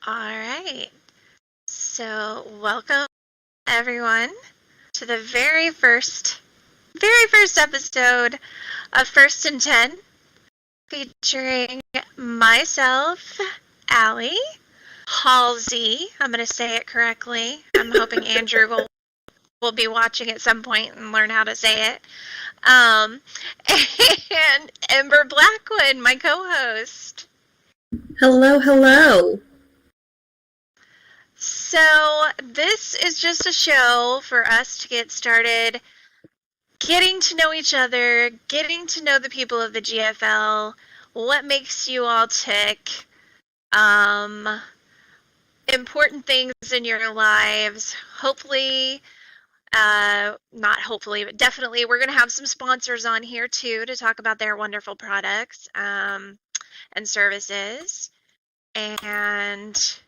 All right. So, welcome everyone to the very first episode of First and 10, featuring myself, Allie, Halsey. I'm going to say it correctly. I'm hoping Andrew will be watching at some point and learn how to say it. Um, and Ember Blackwood, my co-host. Hello, hello. So, this is just a show for us to get started getting to know each other, getting to know the people of the GFL, what makes you all tick, um, important things in your lives. Hopefully, not hopefully, but definitely, we're going to have some sponsors on here too to talk about their wonderful products and services. And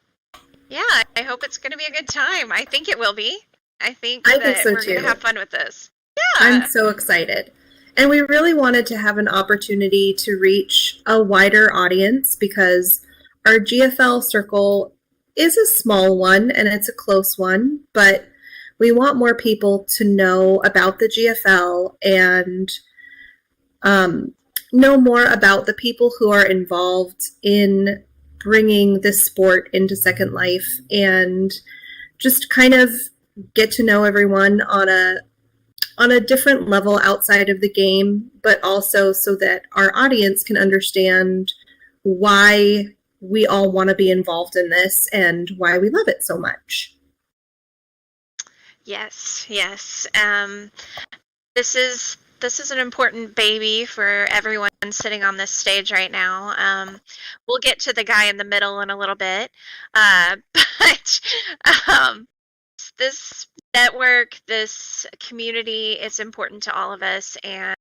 yeah, I hope it's going to be a good time. I think it will be. I think I think that so we're going to too. have fun with this. I'm Yeah. so excited. And we really wanted to have an opportunity to reach a wider audience because our GFL circle is a small one and it's a close one, but we want more people to know about the GFL and um, know more about the people who are involved in bringing this sport into Second Life and just kind of get to know everyone on a different level outside of the game, but also so that our audience can understand why we all want to be involved in this and why we love it so much. Yes, yes. This is an important baby for everyone sitting on this stage right now. We'll get to the guy in the middle in a little bit, but um, this network, this community, it's important to all of us, and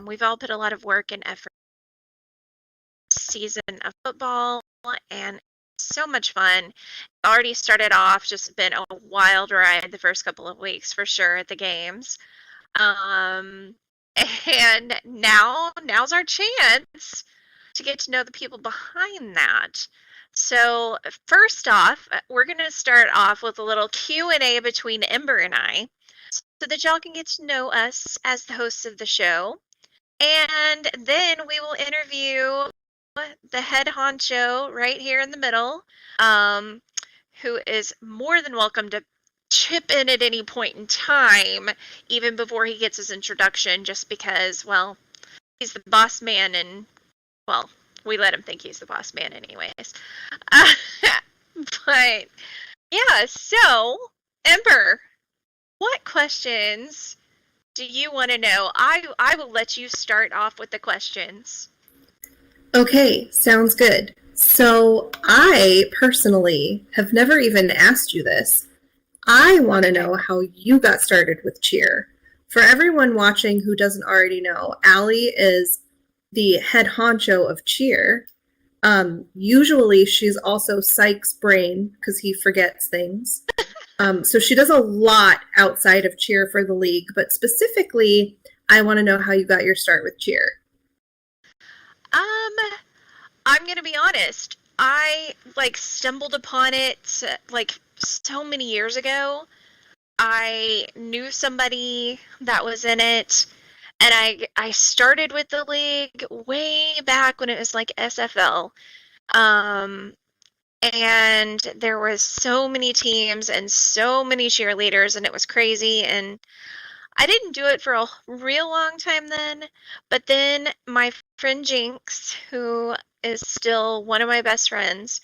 we've all put a lot of work and effort this season of football, and so much fun. Already started off, just been a wild ride the first couple of weeks for sure at the games. Um, and now's our chance to get to know the people behind that. So first off, we're going to start off with a little Q&A between Ember and I so that y'all can get to know us as the hosts of the show. And then we will interview the head honcho right here in the middle, um, who is more than welcome to chip in at any point in time, even before he gets his introduction, just because, well, he's the boss man, and, well, we let him think he's the boss man anyways. Uh, but, yeah, so, Ember, what questions do you want to know? I will let you start off with the questions. Okay, sounds good. So, I personally have never even asked you this. I want to Okay. know how you got started with cheer. For everyone watching who doesn't already know, Allie is the head honcho of cheer. Usually, she's also Psych's brain because he forgets things. So she does a lot outside of cheer for the league, but specifically, I want to know how you got your start with cheer. Um, I'm gonna be honest. I like stumbled upon it like so many years ago. I knew somebody that was in it, and I started with the league way back when it was like SFL. Um, and there was so many teams and so many cheerleaders, and it was crazy. And I didn't do it for a real long time then, but then my friend Jinx, who is still one of my best friends,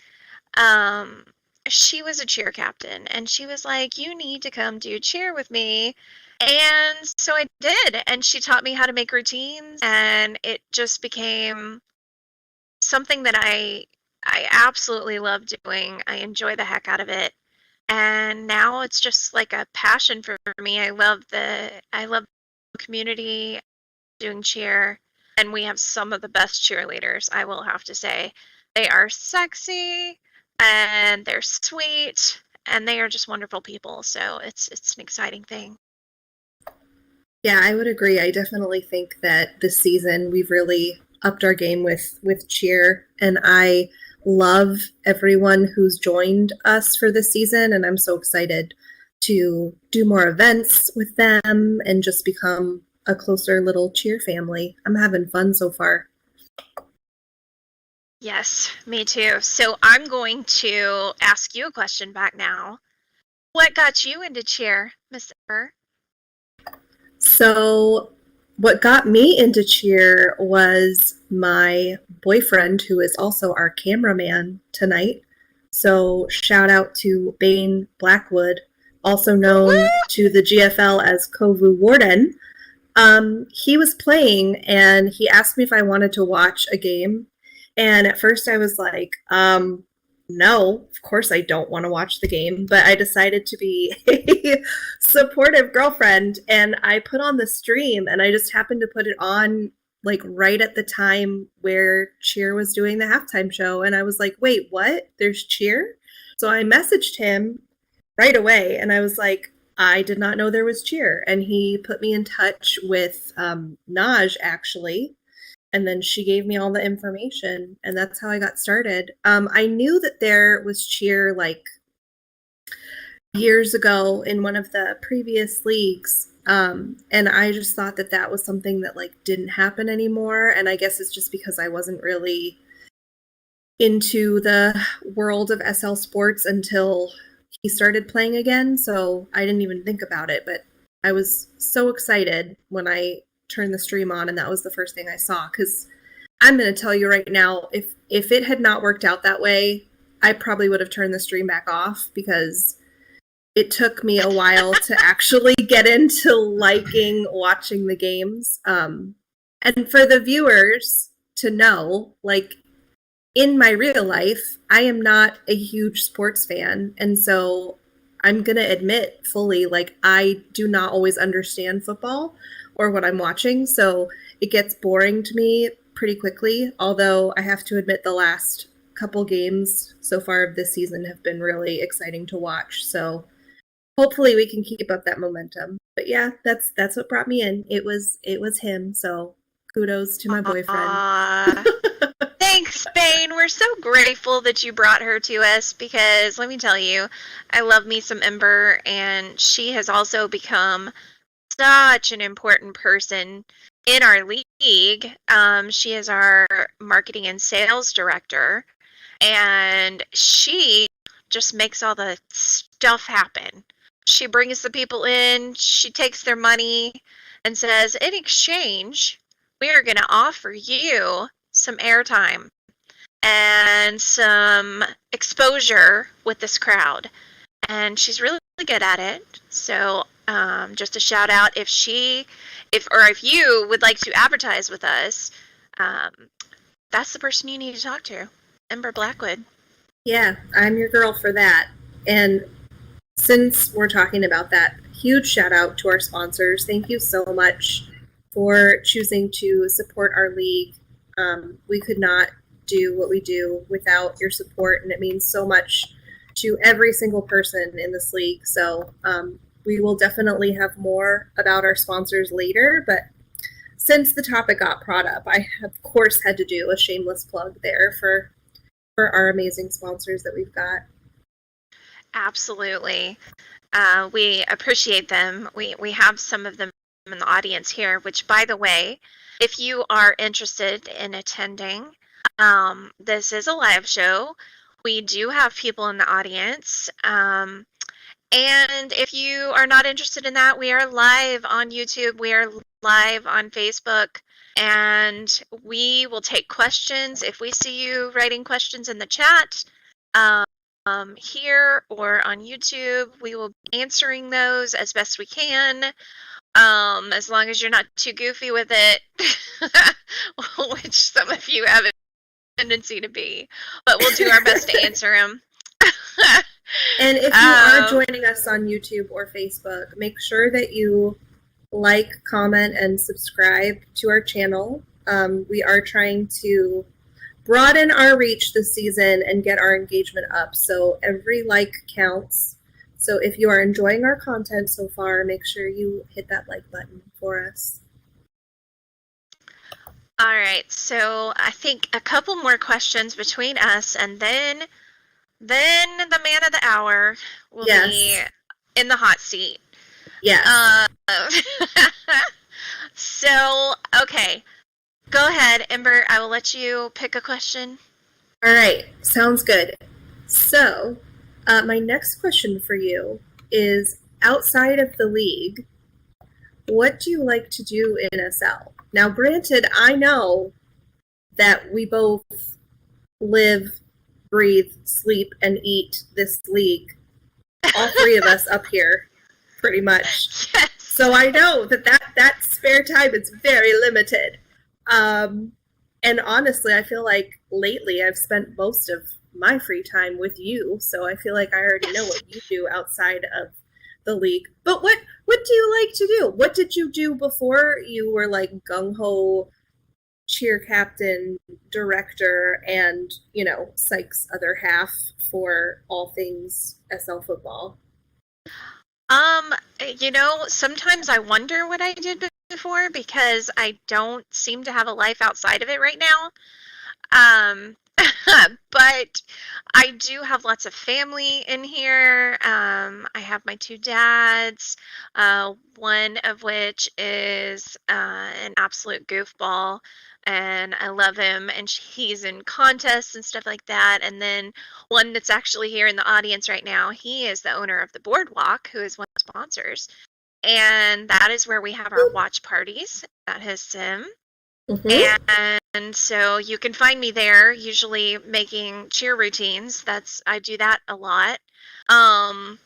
um, she was a cheer captain, and she was like, "You need to come do cheer with me." And so I did, and she taught me how to make routines, and it just became something that I absolutely love doing. I enjoy the heck out of it. And now it's just like a passion for me. I love the community, doing cheer, and we have some of the best cheerleaders, I will have to say. They are sexy and they're sweet and they are just wonderful people. So it's an exciting thing. Yeah, I would agree. I definitely think that this season we've really upped our game with cheer, and I love everyone who's joined us for this season, and I'm so excited to do more events with them and just become a closer little cheer family. I'm having fun so far. Yes, me too. So I'm going to ask you a question back now. What got you into cheer, Miss Ember? So, what got me into cheer was my boyfriend, who is also our cameraman tonight. So, shout out to Bane Blackwood, also known Woo! to the GFL as Kovu Warden. He was playing and he asked me if I wanted to watch a game. And at first I was like, no, of course I don't want to watch the game. But I decided to be a supportive girlfriend and I put on the stream and I just happened to put it on like right at the time where Cheer was doing the halftime show. And I was like, wait, what? There's Cheer? So I messaged him right away and I was like, I did not know there was cheer. And he put me in touch with Naj, actually. And then she gave me all the information. And that's how I got started. I knew that there was cheer like years ago in one of the previous leagues. And I just thought that that was something that like didn't happen anymore. And I guess it's just because I wasn't really into the world of SL sports until he started playing again, so I didn't even think about it. But I was so excited when I turned the stream on and that was the first thing I saw. Because I'm going to tell you right now, if it had not worked out that way, I probably would have turned the stream back off because it took me a while to actually get into liking watching the games. And for the viewers to know, like, in my real life, I am not a huge sports fan. And so I'm going to admit fully, like, I do not always understand football or what I'm watching. So it gets boring to me pretty quickly. Although I have to admit, the last couple games so far of this season have been really exciting to watch. So hopefully we can keep up that momentum. But yeah, that's what brought me in. It was him. So kudos to my boyfriend. Aww. Thanks, Bane. We're so grateful that you brought her to us because let me tell you, I love me some Ember, and she has also become such an important person in our league. She is our marketing and sales director, and she just makes all the stuff happen. She brings the people in, she takes their money, and says, in exchange, we are going to offer you some airtime and some exposure with this crowd. And she's really good at it. So just a shout out if you would like to advertise with us, um, that's the person you need to talk to, Ember Blackwood. Yeah, I'm your girl for that. And since we're talking about that, huge shout out to our sponsors. Thank you so much for choosing to support our league. We could not do what we do without your support, and it means so much to every single person in this league. So we will definitely have more about our sponsors later, but since the topic got brought up, I of course had to do a shameless plug there for our amazing sponsors that we've got. Absolutely. We appreciate them. We have some of them in the audience here, which, by the way, if you are interested in attending, this is a live show. We do have people in the audience. And if you are not interested in that, we are live on YouTube. We are live on Facebook. And we will take questions. If we see you writing questions in the chat, here or on YouTube, we will be answering those as best we can, as long as you're not too goofy with it, which some of you have a tendency to be, but we'll do our best to answer them. And if you are joining us on YouTube or Facebook, make sure that you like, comment, and subscribe to our channel. We are trying to broaden our reach this season and get our engagement up. So every like counts. So if you are enjoying our content so far, make sure you hit that like button for us. All right, so I think a couple more questions between us, and then the man of the hour will be Yes. in the hot seat. Yes. Uh, so okay, go ahead, Ember. I will let you pick a question. All right. Sounds good. So, my next question for you is outside of the league, what do you like to do in SL? Now, granted, I know that we both live, breathe, sleep, and eat this league. All three of us up here, pretty much. Yes. So I know that spare time is very limited. And honestly, I feel like lately I've spent most of my free time with you. So I feel like I already know what you do outside of the league. But what do you like to do? What did you do before you were like gung ho cheer captain, director, and Sykes' other half for all things SL football? Um, sometimes I wonder what I did before because I don't seem to have a life outside of it right now. Um, but I do have lots of family in here. I have my two dads, one of which is an absolute goofball, and I love him, and he's in contests and stuff like that. And then one that's actually here in the audience right now, he is the owner of the Boardwalk, who is one of the sponsors. And that is where we have our watch parties at his sim. Mm-hmm. And so you can find me there, usually making cheer routines. I do that a lot. Um,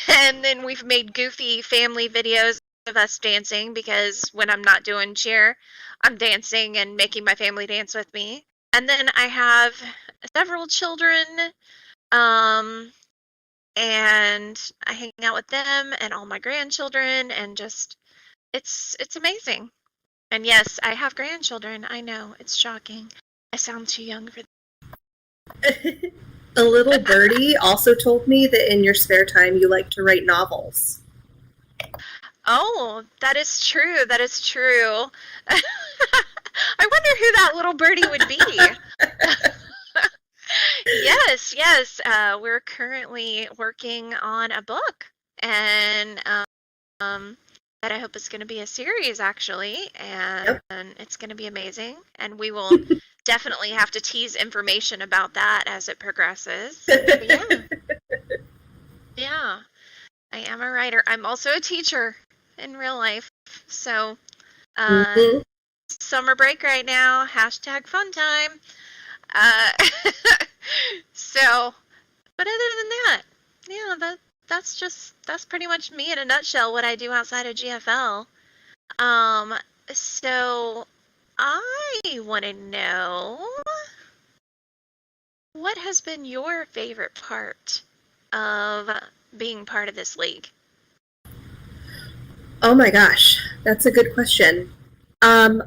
and then we've made goofy family videos of us dancing because when I'm not doing cheer, I'm dancing and making my family dance with me. And then I have several children, um, and I hang out with them and all my grandchildren, and just it's amazing. And yes, I have grandchildren. I know, it's shocking. I sound too young for A little birdie also told me that in your spare time you like to write novels. Oh, that is true. That is true. I wonder who that little birdie would be. Yes, yes. We're currently working on a book, and that I hope is going to be a series actually, and Yep. it's going to be amazing. And we will definitely have to tease information about that as it progresses. But yeah, yeah. I am a writer. I'm also a teacher in real life. So, uh, Mm-hmm. summer break right now. Hashtag fun time. Uh, so, but other than that, yeah, that's pretty much me in a nutshell. What I do outside of GFL. Um, so I want to know what has been your favorite part of being part of this league? Oh my gosh, that's a good question. Um,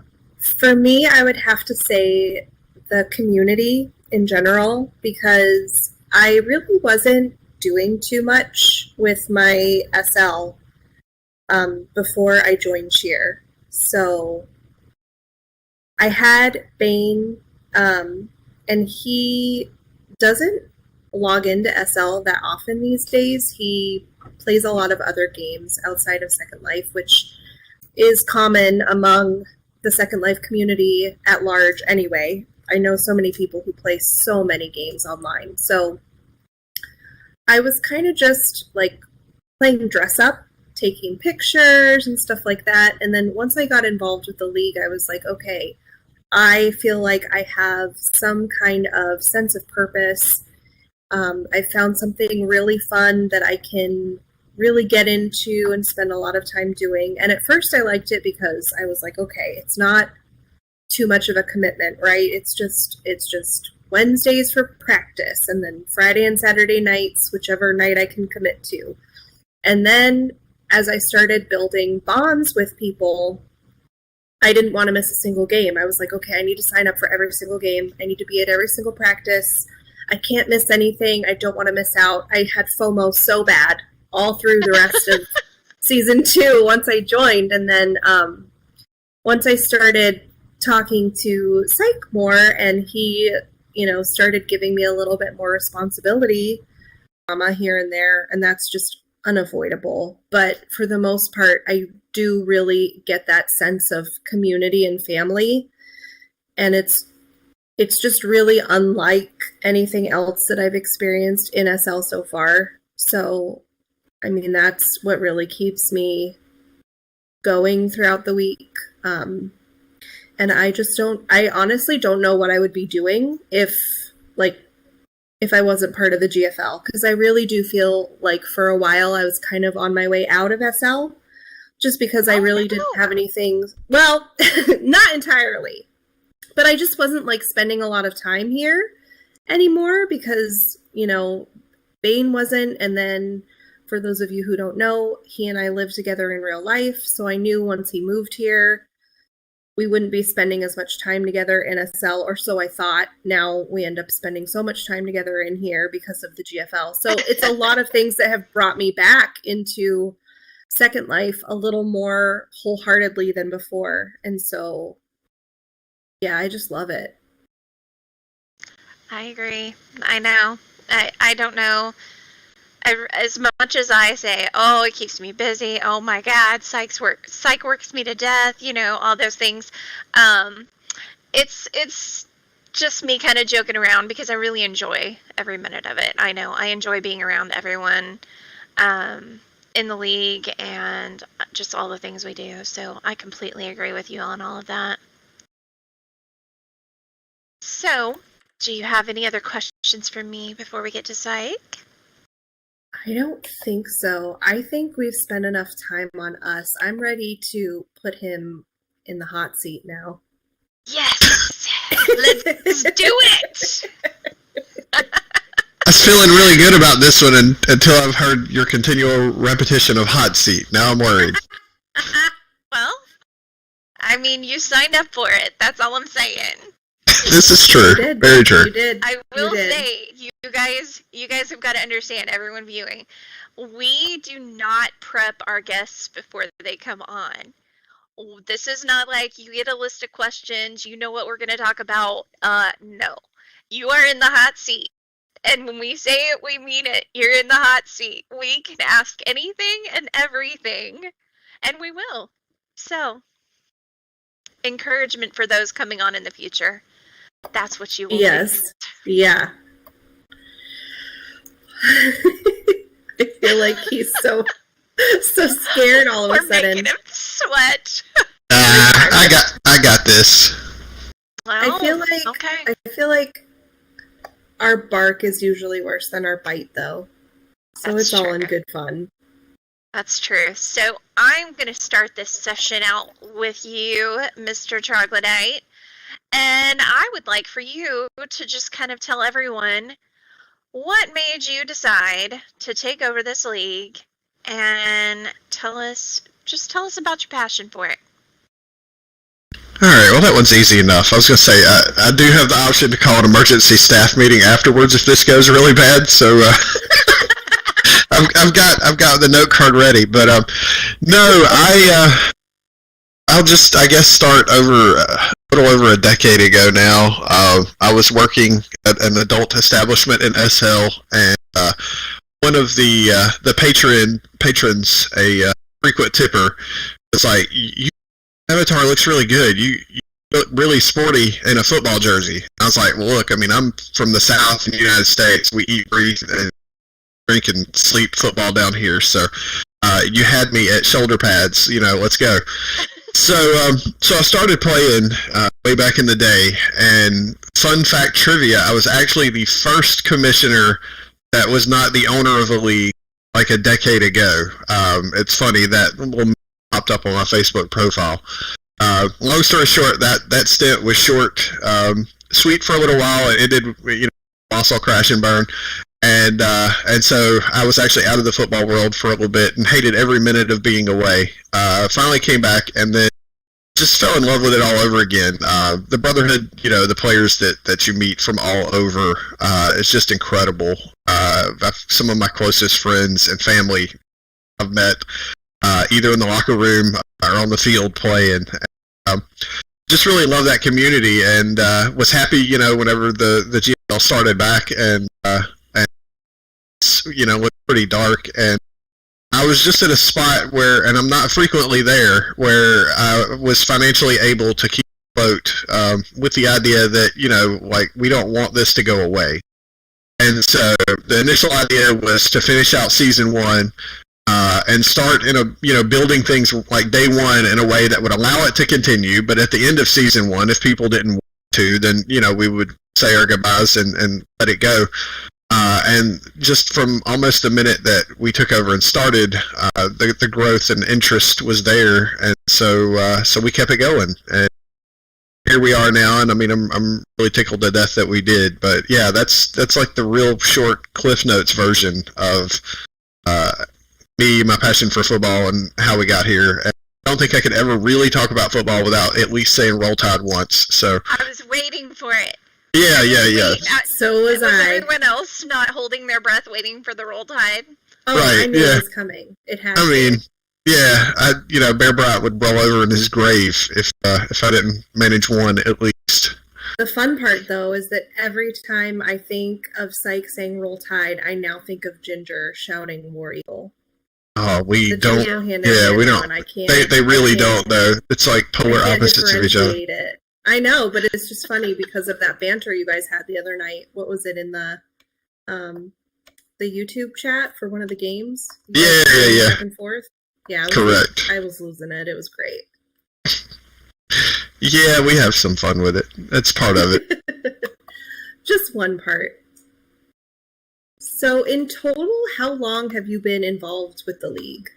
for me, I would have to say the community in general because I really wasn't doing too much with my SL before I joined Cheer. So I had Bane, and he doesn't log into SL that often these days. He plays a lot of other games outside of Second Life, which is common among the Second Life community at large anyway. I know so many people who play so many games online. So I was kind of just like playing dress up, taking pictures and stuff like that. And then once I got involved with the league, I was like, okay, I feel like I have some kind of sense of purpose. I found something really fun that I can really get into and spend a lot of time doing. And at first, I liked it because I was like, okay, it's not too much of a commitment, right? It's just Wednesdays for practice, and then Friday and Saturday nights, whichever night I can commit to. And then as I started building bonds with people, I didn't want to miss a single game. I was like, okay, I need to sign up for every single game. I need to be at every single practice. I can't miss anything. I don't want to miss out. I had FOMO so bad all through the rest of season 2 once I joined. And then once I started talking to Psych more, and he, started giving me a little bit more responsibility, drama here and there, and that's just unavoidable. But for the most part, I do really get that sense of community and family, and it's just really unlike anything else that I've experienced in SL so far. So, I mean, that's what really keeps me going throughout the week. And I honestly don't know what I would be doing if I wasn't part of the GFL, because I really do feel like for a while I was kind of on my way out of SL, just because I really didn't have anything. Well, not entirely, but I just wasn't spending a lot of time here anymore because, Bane wasn't. And then for those of you who don't know, he and I lived together in real life. So I knew once he moved here, we wouldn't be spending as much time together in SL, or so I thought. Now we end up spending so much time together in here because of the GFL. So it's a lot of things that have brought me back into Second Life a little more wholeheartedly than before. And so, yeah, I just love it. I agree. I know. I don't know. As much as I say, oh, it keeps me busy, oh my God, psych works me to death, all those things. It's just me kind of joking around because I really enjoy every minute of it. I know I enjoy being around everyone in the league and just all the things we do. So I completely agree with you on all of that. So, do you have any other questions for me before we get to psych? I don't think so. I think we've spent enough time on us. I'm ready to put him in the hot seat now. Yes! Let's do it! I was feeling really good about this one until I've heard your continual repetition of hot seat. Now I'm worried. Well, I mean, you signed up for it. That's all I'm saying. This is true. Very true. You did. I will say, you guys have got to understand, everyone viewing, we do not prep our guests before they come on. This is not like you get a list of questions, you know what we're going to talk about. No. You are in the hot seat. And when we say it, we mean it. You're in the hot seat. We can ask anything and everything, and we will. So, encouragement for those coming on in the future. That's what you will Yes. do. Yeah. I feel like he's so scared all of a sudden. We're making him sweat. I got this. Well, I feel like our bark is usually worse than our bite, though. So That's it's all in true. good fun. That's true. So I'm going to start this session out with you, Mr. Troglodyte. And I would like for you to just kind of tell everyone what made you decide to take over this league, and tell us about your passion for it. Alright, well that one's easy enough. I was going to say, I do have the option to call an emergency staff meeting afterwards if this goes really bad, so I've got the note card ready, but no, I'll just, I guess, start over a little over a decade ago now. I was working at an adult establishment in SL, and one of the patrons, a frequent tipper, was like, "Your avatar looks really good. You look really sporty in a football jersey." I was like, "Well, look, I mean, I'm from the South in the United States. We eat, breathe, and drink and sleep football down here. So you had me at shoulder pads. Let's go." So I started playing way back in the day, and fun fact trivia, I was actually the first commissioner that was not the owner of a league like a decade ago. It's funny, that little popped up on my Facebook profile. Long story short, that stint was short, sweet for a little while. It did, lost all crash and burn. And so I was actually out of the football world for a little bit and hated every minute of being away. Finally came back and then just fell in love with it all over again. The brotherhood, the players that you meet from all over, it's just incredible. Some of my closest friends and family I've met either in the locker room or on the field playing. just really love that community, and was happy, whenever the GFL started back, and looked pretty dark, and I was just at a spot where, and I'm not frequently there, where I was financially able to keep afloat, with the idea that, we don't want this to go away. And so the initial idea was to finish out season one, and start building things like day one in a way that would allow it to continue. But at the end of season one, if people didn't want to, then we would say our goodbyes and let it go. And just from almost the minute that we took over and started, the growth and interest was there, and so we kept it going. And here we are now, and I'm really tickled to death that we did. But yeah, that's like the real short Cliff Notes version of me, my passion for football, and how we got here. And I don't think I could ever really talk about football without at least saying Roll Tide once. So I was waiting for it. Yeah. So was I. Everyone else not holding their breath, waiting for the Roll Tide. Oh, right, I knew it was coming. It had. Bear Bryant would roll over in his grave if I didn't manage one at least. The fun part, though, is that every time I think of Syke saying Roll Tide, I now think of Ginger shouting War Eagle. Oh, we the don't. Yeah, we don't. They really don't, though. It's like polar opposites of each other. It. I know, but it's just funny because of that banter you guys had the other night. What was it in the YouTube chat for one of the games? Yeah. Back and forth. Yeah, correct. I was losing it. It was great. Yeah, we have some fun with it. That's part of it. Just one part. So, in total, how long have you been involved with the league?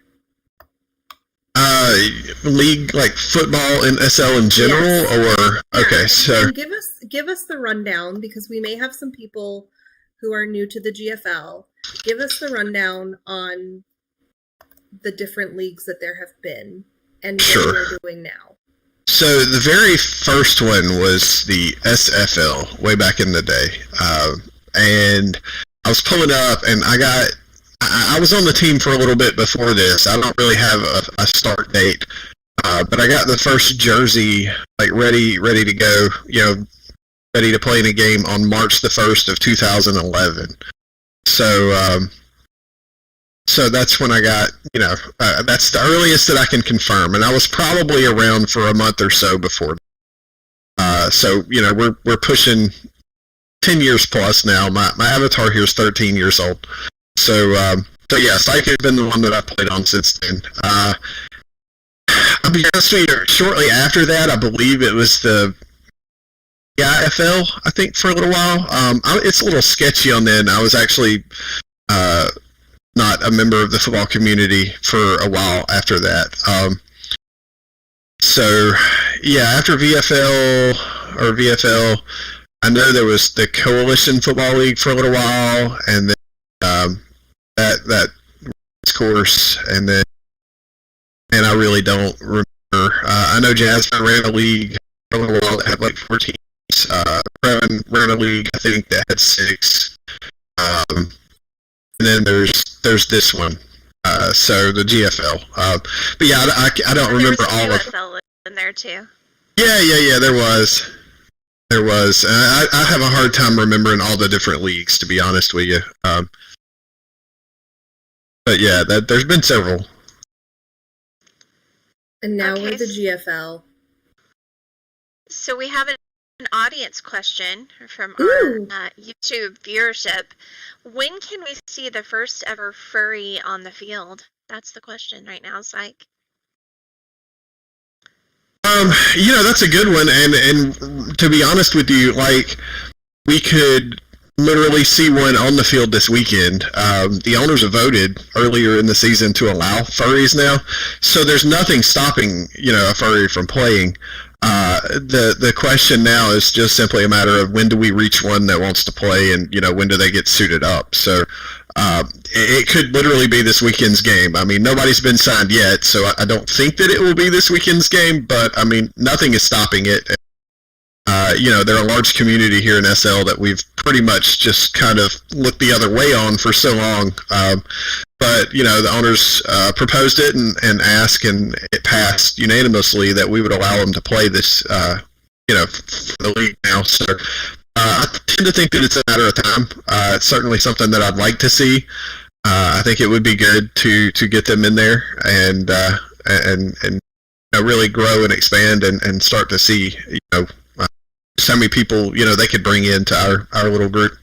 League, like football and SL in general, yes. Or okay, yeah. So and give us the rundown, because we may have some people who are new to the GFL. Give us the rundown on the different leagues that there have been and what you're doing now. So the very first one was the SFL way back in the day, and I was pulling up, and I was on the team for a little bit before this. I don't really have a start date, but I got the first jersey ready to go, ready to play in a game on March the 1st of 2011. So that's when I got, that's the earliest that I can confirm, and I was probably around for a month or so before. So we're pushing 10 years plus now. My avatar here is 13 years old. So yeah, Syke has been the one that I've played on since then. I'll be honest with you, shortly after that, I believe it was the GFL, I think, for a little while. It's a little sketchy on then. I was actually not a member of the football community for a while after that. So, yeah, after VFL, I know there was the Coalition Football League for a little while, and then that course, and then, and I really don't remember. I know Jasmine ran a league for a little while that had like 4 teams. Previn ran a league, I think, that had 6. And then there's this one. So the GFL. But yeah, I don't remember all of GFL in there too. Yeah, there was. I have a hard time remembering all the different leagues, to be honest with you. But yeah, there's been several. And now we're the GFL. So we have an audience question from our YouTube viewership. When can we see the first ever furry on the field? That's the question right now, Syke. That's a good one, and to be honest with you, we could literally see one on the field this weekend. The owners have voted earlier in the season to allow furries now, so there's nothing stopping a furry from playing. The question now is just simply a matter of when do we reach one that wants to play, and when do they get suited up. So it could literally be this weekend's game. I mean, nobody's been signed yet, so I don't think that it will be this weekend's game, but I mean, nothing is stopping it. They're a large community here in SL that we've pretty much just kind of looked the other way on for so long. but the owners proposed it and asked, and it passed unanimously that we would allow them to play this, for the league now. So I tend to think that it's a matter of time. It's certainly something that I'd like to see. I think it would be good to get them in there and really grow and expand and start to see just how many people they could bring into our little group.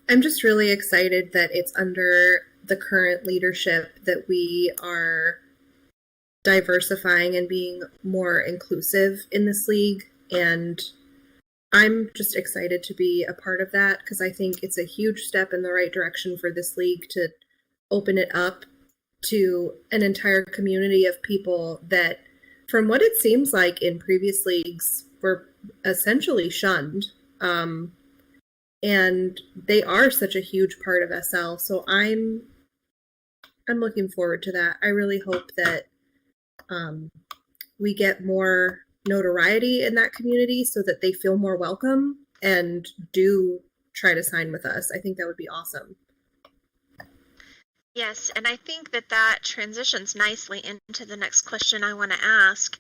I'm just really excited that it's under the current leadership that we are diversifying and being more inclusive in this league, and I'm just excited to be a part of that because I think it's a huge step in the right direction for this league to open it up to an entire community of people that, from what it seems like in previous leagues, were essentially shunned. And they are such a huge part of SL, so I'm looking forward to that. I really hope that we get more notoriety in that community so that they feel more welcome and do try to sign with us. I think that would be awesome. Yes, and I think that transitions nicely into the next question I want to ask.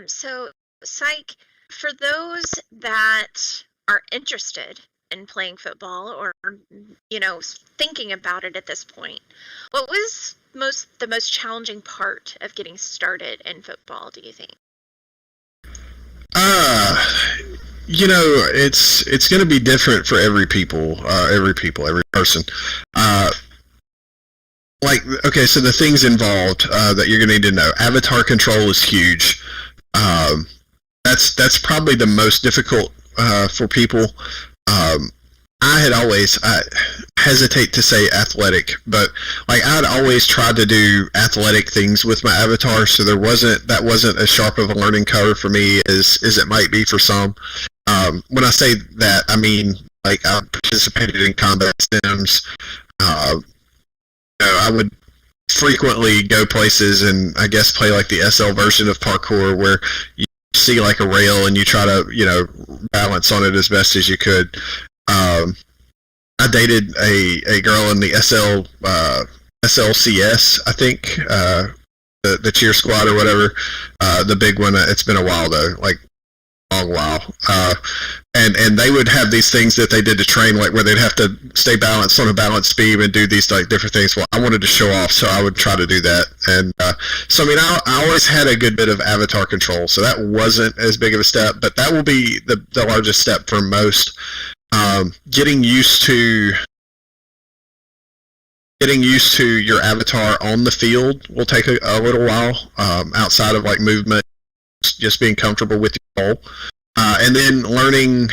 So, Psych, for those that are interested in playing football or thinking about it at this point, what was the most challenging part of getting started in football, do you think? It's going to be different for every person. So the things involved that you're going to need to know. Avatar control is huge. That's probably the most difficult for people. I hesitate to say athletic, but I'd always tried to do athletic things with my avatar, so that wasn't as sharp of a learning curve for me as it might be for some. When I say that, I mean I participated in combat sims. I would frequently go places and I guess play the SL version of parkour where you see a rail and you try to balance on it as best as you could. I dated a girl in the SLCS, I think, the cheer squad or whatever, the big one. It's been a while though, long while. And they would have these things that they did to train, where they'd have to stay balanced on a balanced beam and do these different things. Well, I wanted to show off, so I would try to do that. And so I always had a good bit of avatar control, so that wasn't as big of a step, but that will be the largest step for most. Getting used to your avatar on the field will take a little while, outside of movement, just being comfortable with your role. And then learning,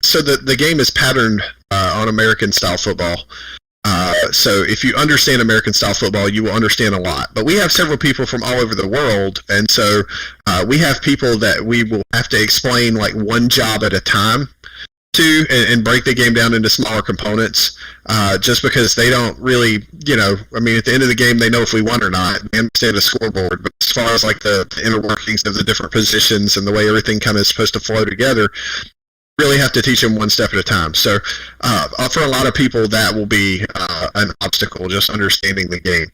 so the game is patterned on American style football. So if you understand American style football, you will understand a lot. But we have several people from all over the world, and so we have people that we will have to explain one job at a time to and break the game down into smaller components, just because they don't really, at the end of the game, they know if we won or not. They understand the scoreboard, but as far as the inner workings of the different positions and the way everything kind of is supposed to flow together, really have to teach them one step at a time. So for a lot of people, that will be an obstacle, just understanding the game.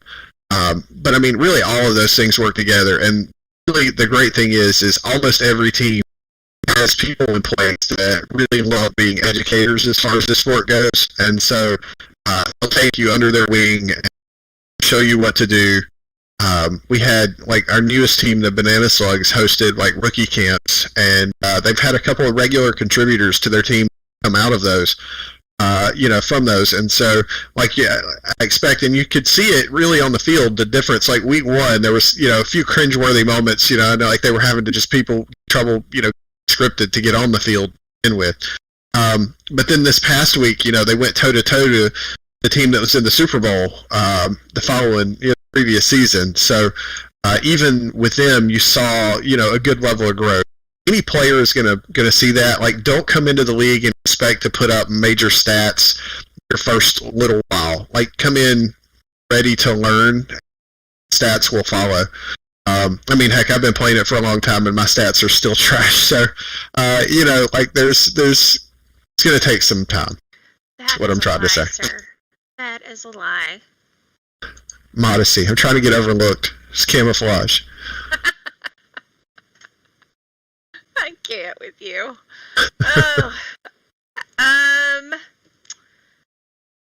But really all of those things work together, and really the great thing is almost every team has people in place that really love being educators as far as the sport goes, and so they'll take you under their wing and show you what to do. We had our newest team, the Banana Slugs, hosted rookie camps, and they've had a couple of regular contributors to their team come out of those, from those, and so I expect, and you could see it really on the field, the difference. Week one, there was a few cringeworthy moments, they were having to just trouble, scripted to get on the field in with. But then this past week, they went toe-to-toe to the team that was in the Super Bowl the following previous season. So even with them, you saw a good level of growth. Any player is gonna see that. Don't come into the league and expect to put up major stats your first little while. Come in ready to learn. Stats will follow. Heck, I've been playing it for a long time and my stats are still trash. So, there's it's going to take some time. That's what I'm trying to say. That is a lie. Modesty. I'm trying to get overlooked. It's camouflage. I can't with you. Oh.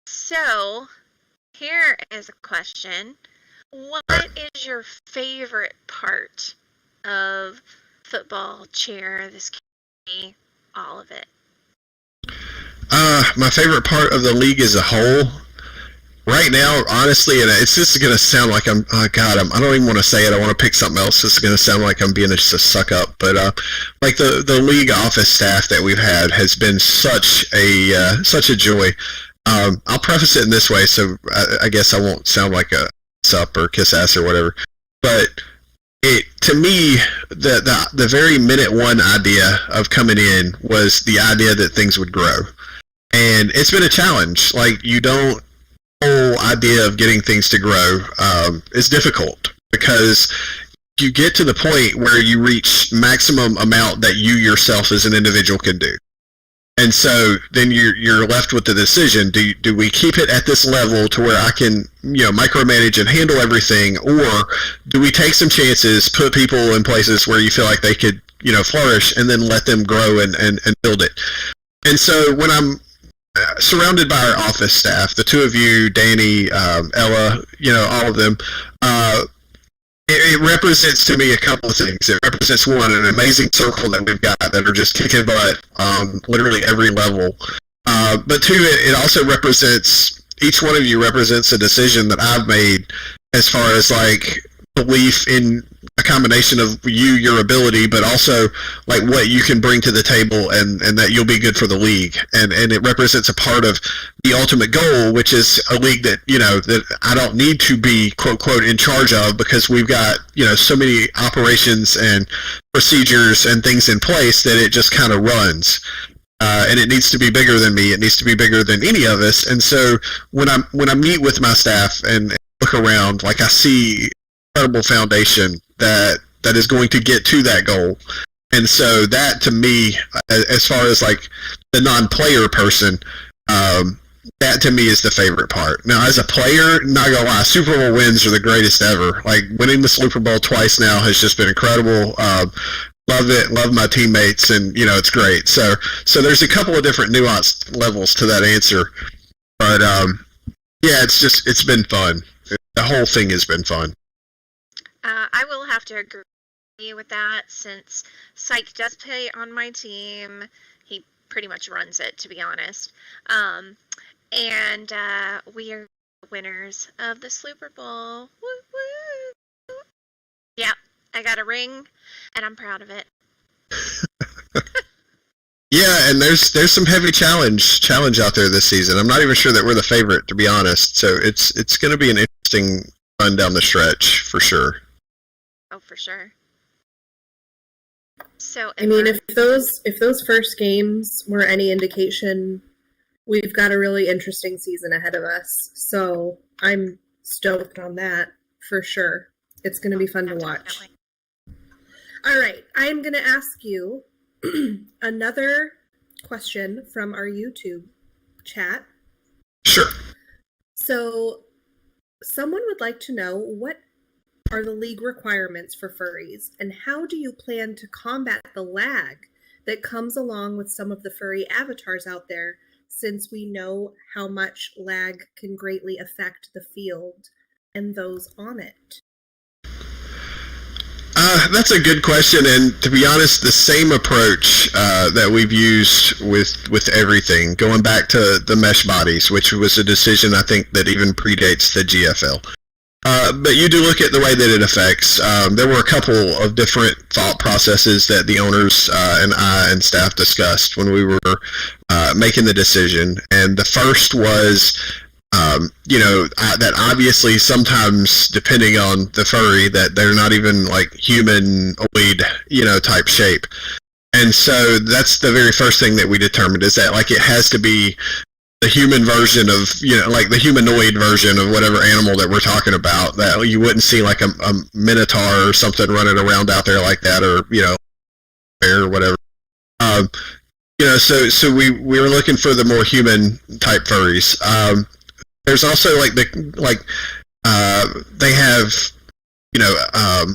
So, here is a question. What is your favorite part of football, cheer, this game, all of it? My favorite part of the league as a whole, right now, honestly, and it's just going to sound like I don't even want to say it. I want to pick something else. This is going to sound like I'm being just a suck up, but like the league office staff that we've had has been such a joy. I'll preface it in this way, so I guess I won't sound like a sup or kiss ass or whatever. But to me, the very minute one idea of coming in was the idea that things would grow, and it's been a challenge. Like the whole idea of getting things to grow is difficult because you get to the point where you reach maximum amount that you yourself as an individual can do. And so then you're left with the decision: do we keep it at this level to where I can micromanage and handle everything, or do we take some chances, put people in places where you feel like they could flourish, and then let them grow and build it? And so when I'm surrounded by our office staff, the two of you, Danny, Ella, all of them, it represents to me a couple of things. It represents, one, an amazing circle that we've got that are just kicking butt on literally every level. But two, it also represents, each one of you represents a decision that I've made as far as like belief in a combination of your ability, but also like what you can bring to the table and that you'll be good for the league. And it represents a part of the ultimate goal, which is a league that, that I don't need to be quote, quote, in charge of, because we've got, so many operations and procedures and things in place that it just kind of runs. And it needs to be bigger than me. It needs to be bigger than any of us. And so when I meet with my staff and look around, like I see incredible foundation that is going to get to that goal. And so that, to me, as far as like the non-player person, that to me is the favorite part. Now, as a player, not gonna lie, Super Bowl wins are the greatest ever. Like winning the Super Bowl twice now has just been incredible. Love it, love my teammates, and it's great. So there's a couple of different nuanced levels to that answer, but yeah, it's been fun. The whole thing has been fun. I will have to agree with that, since Psych does play on my team. He pretty much runs it, to be honest. And we are winners of the Super Bowl. Woo woo! Yeah, I got a ring, and I'm proud of it. Yeah, and there's some heavy challenge out there this season. I'm not even sure that we're the favorite, to be honest. So it's going to be an interesting run down the stretch for sure. Oh, for sure. So, I mean, if those first games were any indication, we've got a really interesting season ahead of us. So I'm stoked on that for sure. It's going to be fun to watch. Definitely. All right, I'm going to ask you another question from our YouTube chat. Sure. So someone would like to know, what are the league requirements for furries, and how do you plan to combat the lag that comes along with some of the furry avatars out there, since we know how much lag can greatly affect the field and those on it? That's a good question, and to be honest, the same approach that we've used with everything, going back to the mesh bodies, which was a decision I think that even predates the GFL. But you do look at the way that it affects. There were a couple of different thought processes that the owners and I and staff discussed when we were making the decision. And the first was, that obviously sometimes, depending on the furry, that they're not even like humanoid, type shape. And so that's the very first thing that we determined, is that like it has to be the human version of, like the humanoid version of whatever animal that we're talking about, that you wouldn't see like a minotaur or something running around out there like that, or, bear or whatever. So we were looking for the more human type furries. there's also they have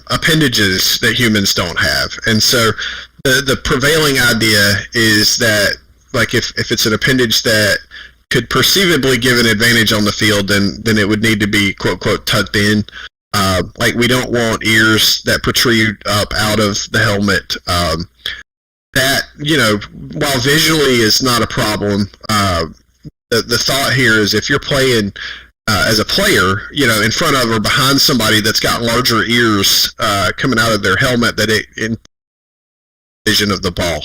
appendages that humans don't have, and so the prevailing idea is that like if it's an appendage that could perceivably give an advantage on the field, then it would need to be quote quote tucked in. Like we don't want ears that protrude up out of the helmet. That while visually is not a problem, the thought here is if you're playing as a player, in front of or behind somebody that's got larger ears coming out of their helmet, that it in vision of the ball.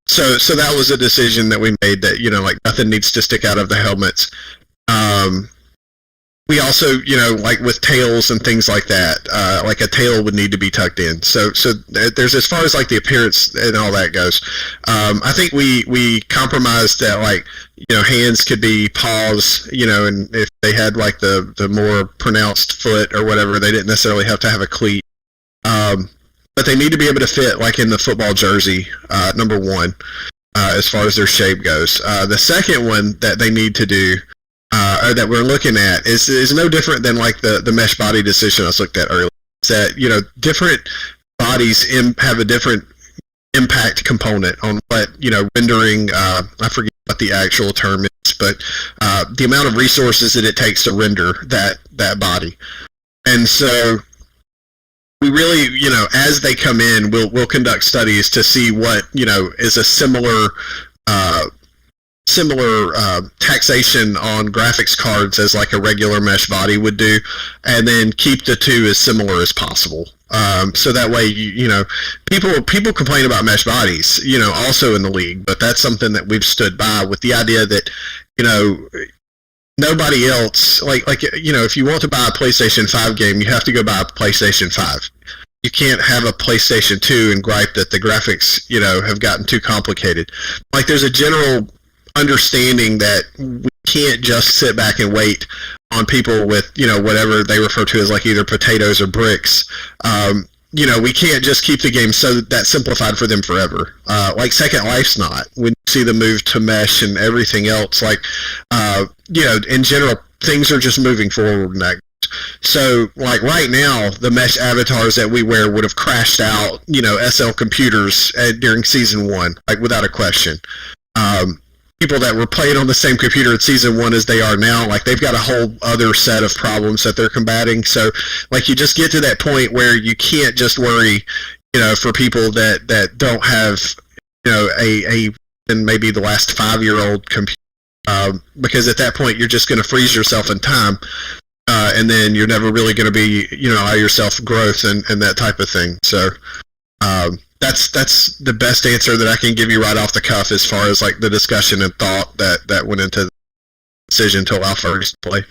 So that was a decision that we made that like nothing needs to stick out of the helmets. We also, like with tails and things like that, like a tail would need to be tucked in. So there's, as far as like the appearance and all that goes, I think we compromised that, like, hands could be paws, and if they had like the more pronounced foot or whatever, they didn't necessarily have to have a cleat. But they need to be able to fit like in the football jersey, number one, as far as their shape goes. The second one that they need to do, or that we're looking at, is no different than like the mesh body decision I was looked at earlier. It's that different bodies have a different impact component on what rendering. I forget what the actual term is, but the amount of resources that it takes to render that body, and so we really as they come in, we'll conduct studies to see what is a similar taxation on graphics cards as like a regular mesh body would do, and then keep the two as similar as possible. So that way, people complain about mesh bodies, also in the league, but that's something that we've stood by with the idea that, nobody else, if you want to buy a PlayStation 5 game, you have to go buy a PlayStation 5. You can't have a PlayStation 2 and gripe that the graphics, have gotten too complicated. Like, there's a general understanding that we can't just sit back and wait on people with whatever they refer to as like either potatoes or bricks. We can't just keep the game so that simplified for them forever. Like Second Life's not. When you see the move to mesh and everything else, like in general, things are just moving forward in that. So, like right now, the mesh avatars that we wear would have crashed out, SL computers during season 1, like without a question. People that were playing on the same computer in season 1 as they are now, like they've got a whole other set of problems that they're combating. So, like, you just get to that point where you can't just worry, for people that don't have, and maybe the last 5-year-old computer, because at that point you're just going to freeze yourself in time, and then you're never really going to be, allow yourself growth and that type of thing. So, that's the best answer that I can give you right off the cuff as far as like the discussion and thought that went into the decision to allow furries to play.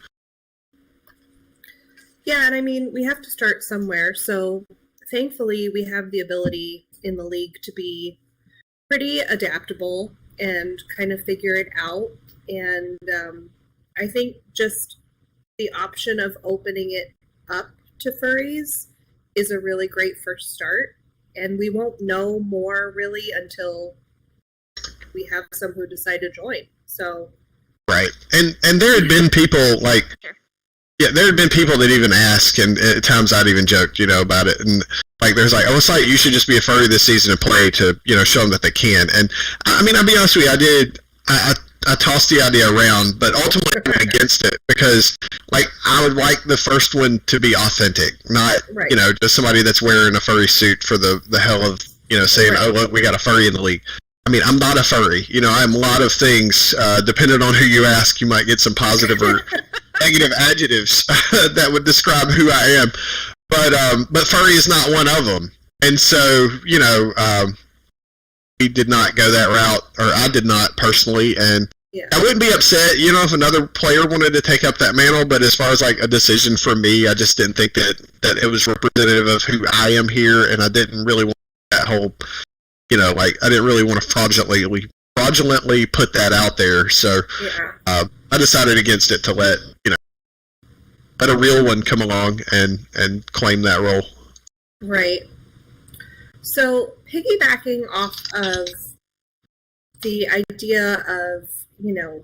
Yeah, and I mean, we have to start somewhere. So thankfully, we have the ability in the league to be pretty adaptable and kind of figure it out. And I think just the option of opening it up to furries is a really great first start. And we won't know more really until we have some who decide to join. So, right, and there had been people like, there had been people that even ask, and at times I'd even joked, about it, and like there's like, it's like you should just be a furry this season and play to, show them that they can. And I mean, I'll be honest with you, I tossed the idea around, but ultimately I went against it because, like, I would like the first one to be authentic, not, right. Just somebody that's wearing a furry suit for the hell of, saying, right. Oh, look, we got a furry in the league. I mean, I'm not a furry. I'm a lot of things. Depending on who you ask, you might get some positive or negative adjectives that would describe who I am. But furry is not one of them. And so, we did not go that route, or I did not personally, and yeah. I wouldn't be upset, if another player wanted to take up that mantle, but as far as like a decision for me, I just didn't think that it was representative of who I am here, and I didn't really want that whole, like, I didn't really want to fraudulently put that out there, so yeah. I decided against it to let a real one come along and claim that role. Right. So, piggybacking off of the idea of,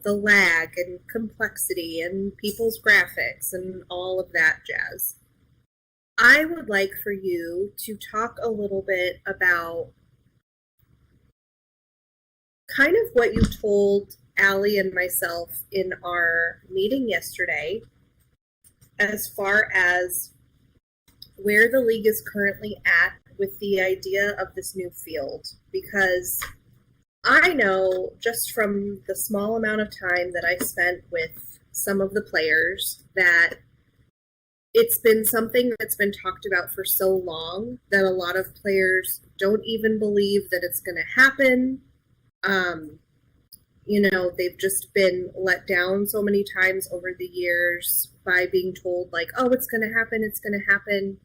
the lag and complexity and people's graphics and all of that jazz. I would like for you to talk a little bit about kind of what you told Allie and myself in our meeting yesterday as far as where the league is currently at with the idea of this new field. Because I know just from the small amount of time that I spent with some of the players that it's been something that's been talked about for so long that a lot of players don't even believe that it's going to happen. They've just been let down so many times over the years by being told, like, oh, it's going to happen, it's going to happen.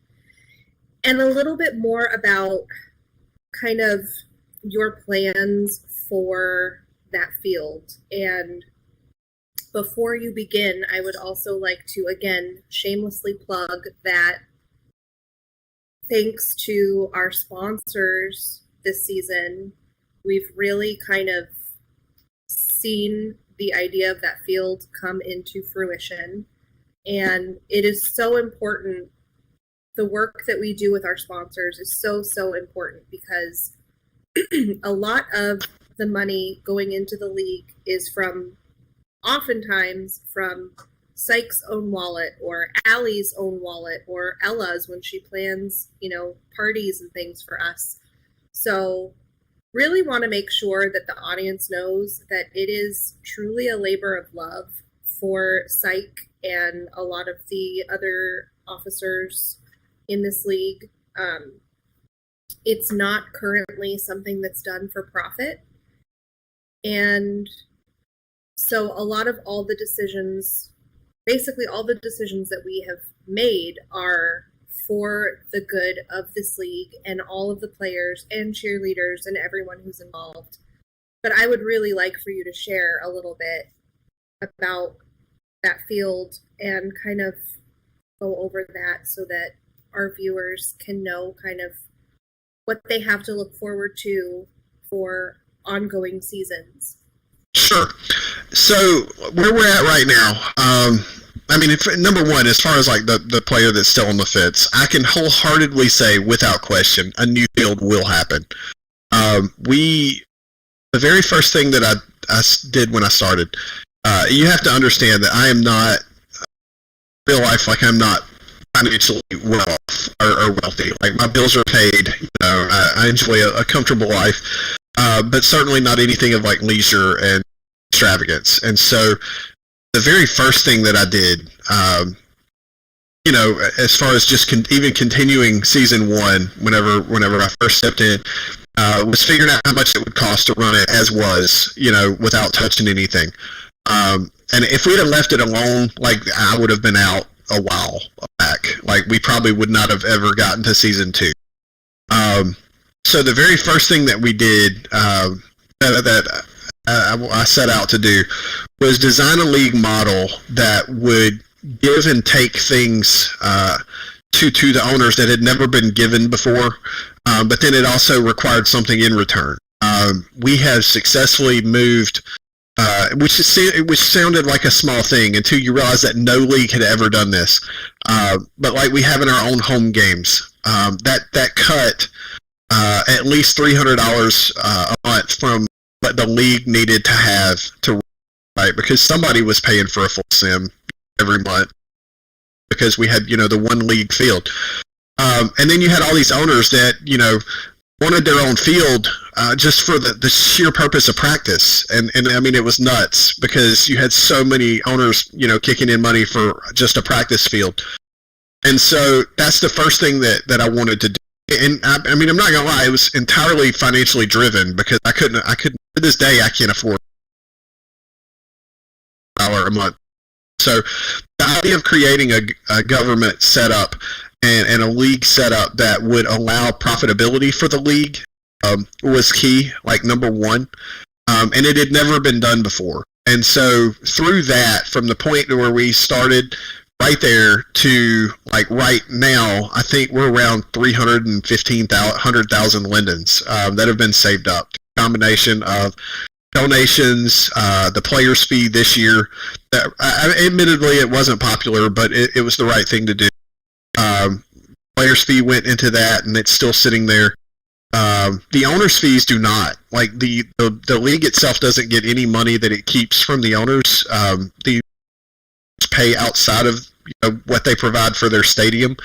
And a little bit more about kind of your plans for that field. And before you begin, I would also like to, again, shamelessly plug that thanks to our sponsors this season, we've really kind of seen the idea of that field come into fruition. And it is so important. The work that we do with our sponsors is so, so important because a lot of the money going into the league is oftentimes from Syke's own wallet or Allie's own wallet or Ella's when she plans, parties and things for us. So really want to make sure that the audience knows that it is truly a labor of love for Syke and a lot of the other officers in this league. It's not currently something that's done for profit. And so a lot of basically all the decisions that we have made are for the good of this league and all of the players and cheerleaders and everyone who's involved. But I would really like for you to share a little bit about that field and kind of go over that so that our viewers can know kind of what they have to look forward to for ongoing seasons. Sure. So where we're at right now, number one, as far as like the player that's still on the fence, I can wholeheartedly say without question, a new field will happen. The very first thing that I did when I started, you have to understand that I am not, real life, like I'm not financially well off or wealthy. Like my bills are paid, I enjoy a comfortable life, but certainly not anything of like leisure and extravagance. And so the very first thing that I did, as far as just even continuing season one, whenever I first stepped in, was figuring out how much it would cost to run it as was, without touching anything. And if we'd have left it alone, like I would have been out a while back. Like we probably would not have ever gotten to season two. So the very first thing that we did, that I set out to do, was design a league model that would give and take things to the owners that had never been given before, but then it also required something in return. We have successfully moved, which sounded like a small thing until you realize that no league had ever done this. But like we have in our own home games, that cut at least $300 a month from what the league needed to have to, right, because somebody was paying for a full sim every month because we had the one league field, and then you had all these owners that wanted their own field just for the sheer purpose of practice, and I mean it was nuts because you had so many owners kicking in money for just a practice field. And so that's the first thing that I wanted to do. And I mean, I'm not gonna lie, it was entirely financially driven because I couldn't to this day I can't afford $1 a month. So the idea of creating a government setup and a league setup that would allow profitability for the league was key, like number one, and it had never been done before. And so through that, from the point where we started right there to like right now, I think we're around 315,000 lindens that have been saved up. A combination of donations, the players' fee this year. That admittedly it wasn't popular, but it was the right thing to do. Players' fee went into that, and it's still sitting there. The owners' fees do not. Like the league itself doesn't get any money that it keeps from the owners. The pay outside of what they provide for their stadium.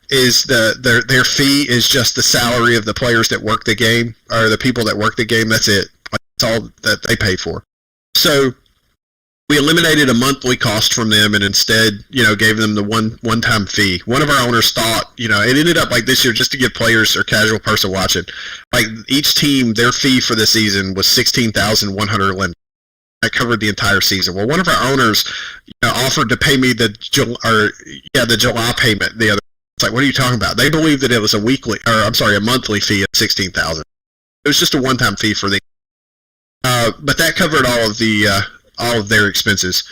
Is their fee is just the salary of the players that work the game, or the people that work the game. That's it. That's all that they pay for. So we eliminated a monthly cost from them, and instead, gave them the one-time fee. One of our owners thought, it ended up like this year, just to give players or casual person watching, like each team, their fee for the season was $16,100 limit. That covered the entire season. Well, one of our owners offered to pay me the July payment the other. It's like, what are you talking about? They believed that it was a monthly fee of $16,000. It was just a one-time fee for them. But that covered all of their expenses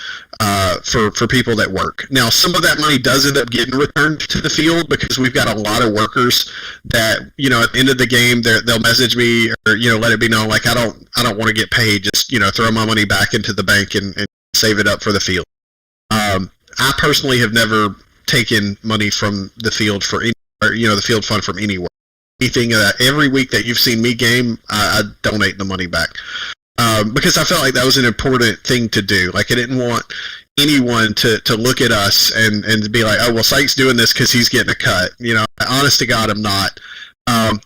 for people that work. Now, some of that money does end up getting returned to the field because we've got a lot of workers that at the end of the game they'll message me or let it be known, like I don't want to get paid. Just throw my money back into the bank and save it up for the field. I personally have never taken money from the field the field fund from anywhere. Anything every week that you've seen me game, I donate the money back. Because I felt like that was an important thing to do. Like I didn't want anyone to look at us and be like, oh, well, Sykes doing this because he's getting a cut. Honest to God, I'm not.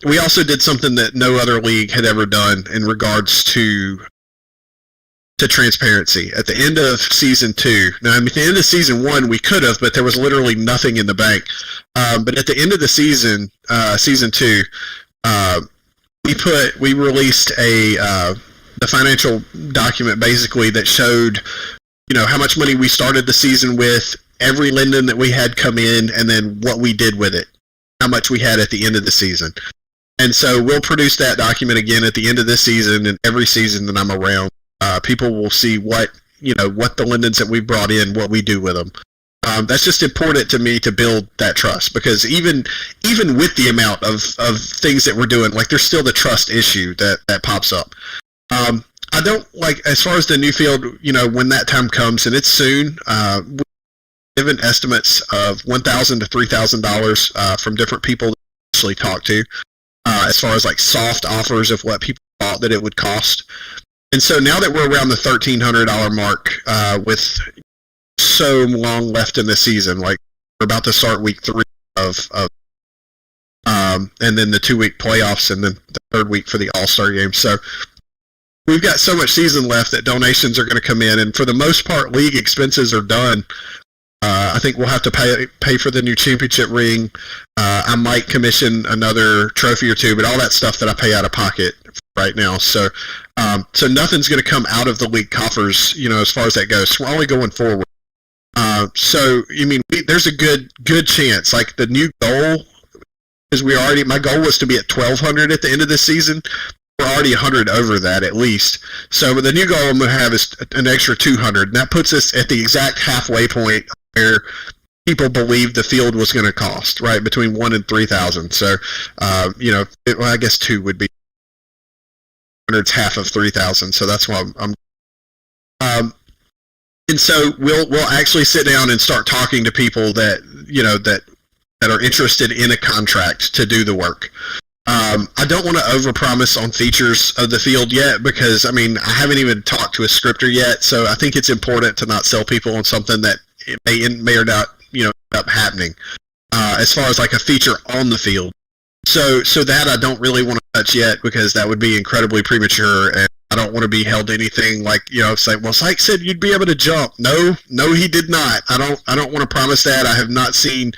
We also did something that no other league had ever done in regards to transparency. At the end of season 2, now at the end of season 1 we could have, but there was literally nothing in the bank. But at the end of the season 2, we released the financial document basically that showed how much money we started the season with, every Linden that we had come in, and then what we did with it, how much we had at the end of the season. And so we'll produce that document again at the end of this season, and every season that I'm around, people will see what the Lindens that we brought in, what we do with them. That's just important to me to build that trust, because even with the amount of things that we're doing, like there's still the trust issue that pops up. I don't like, as far as the new field, when that time comes, and it's soon, we've given estimates of $1,000 to $3,000 from different people that we actually talk to, as far as like soft offers of what people thought that it would cost. And so now that we're around the $1,300 mark, with so long left in the season, like we're about to start week 3 of and then the 2-week playoffs, and then the 3rd week for the All-Star game. So we've got so much season left that donations are going to come in, and for the most part, league expenses are done. I think we'll have to pay for the new championship ring. I might commission another trophy or two, but all that stuff that I pay out of pocket right now. So nothing's going to come out of the league coffers, as far as that goes. We're only going forward. There's a good chance. Like the new goal is my goal was to be at 1,200 at the end of this season. We're already 100 over that at least. So the new goal I'm going to have is an extra 200, and that puts us at the exact halfway point where people believe the field was going to cost, right, between 1 and 3,000. So, I guess 2 would be 100's half of 3,000. So that's why I'm. And so we'll actually sit down and start talking to people that are interested in a contract to do the work. I don't want to overpromise on features of the field yet, because I haven't even talked to a scripter yet. So I think it's important to not sell people on something that it may or not end up happening. As far as like a feature on the field, so that I don't really want to touch yet, because that would be incredibly premature, and I don't want to be held to anything like say, well, Sykes said you'd be able to jump. No, he did not. I don't want to promise that. I have not seen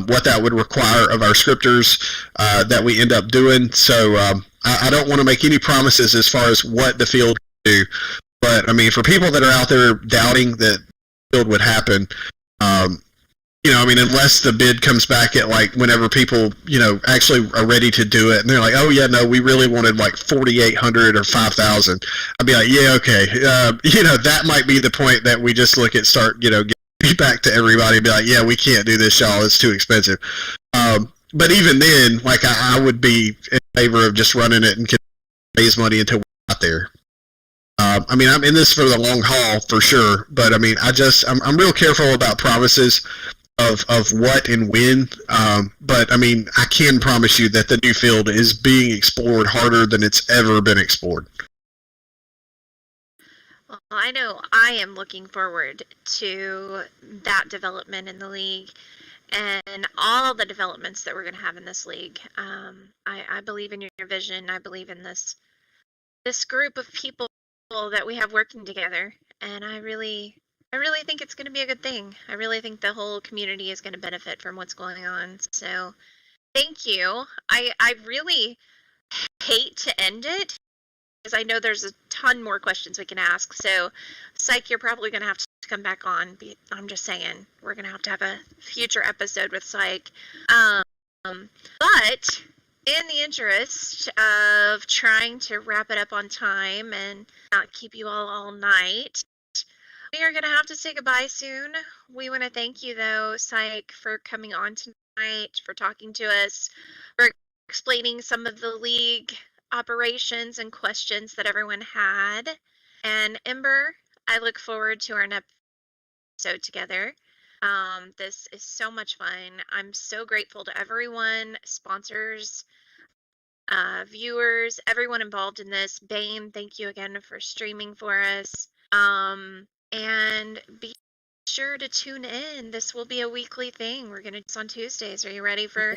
what that would require of our scripters that we end up doing. So I don't want to make any promises as far as what the field can do. But for people that are out there doubting that the field would happen, unless the bid comes back at like whenever people actually are ready to do it, and they're like, oh yeah, no, we really wanted like 4,800 or 5,000. I'd be like, yeah, okay, that might be the point that we just look at getting back to everybody and be like, yeah, we can't do this, y'all, it's too expensive. But even then, like I would be in favor of just running it and raise money until we're out there. I mean, I'm in this for the long haul for sure, but I mean, I'm real careful about promises of what and when. But I mean, I can promise you that the new field is being explored harder than it's ever been explored. Well, I know I am looking forward to that development in the league and all the developments that we're going to have in this league. I believe in your vision. I believe in this group of people that we have working together, and I really think it's going to be a good thing. I really think the whole community is going to benefit from what's going on. So, thank you. I really hate to end it because I know there's a ton more questions we can ask. So, Psych, you're probably going to have to come back on. I'm just saying, we're going to have a future episode with Psych. But in the interest of trying to wrap it up on time and not keep you all night, we are going to have to say goodbye soon. We want to thank you, though, Psych, for coming on tonight, for talking to us, for explaining some of the league operations and questions that everyone had. And Ember, I look forward to our next episode together. This is so much fun. I'm so grateful to everyone, sponsors, viewers, everyone involved in this. Bane, thank you again for streaming for us. And be sure to tune in. This will be a weekly thing. We're going to do this on Tuesdays. Are you ready for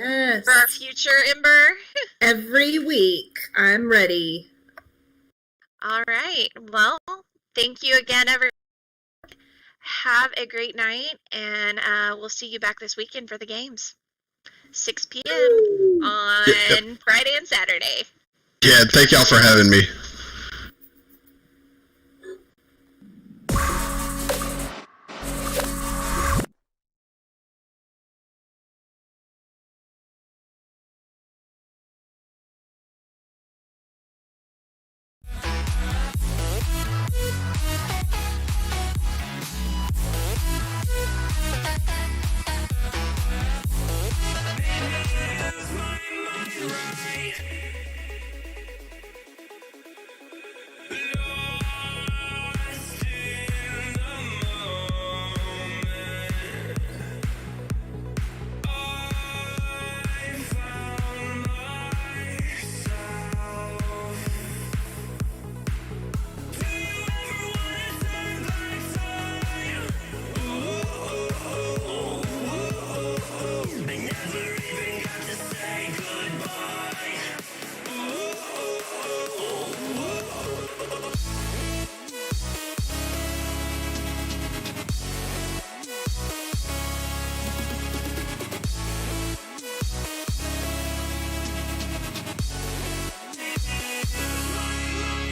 our future, Ember? Every week. I'm ready. All right. Well, thank you again, everyone. Have a great night, and we'll see you back this weekend for the games. 6 p.m. on Friday and Saturday. Yeah, thank y'all for having me.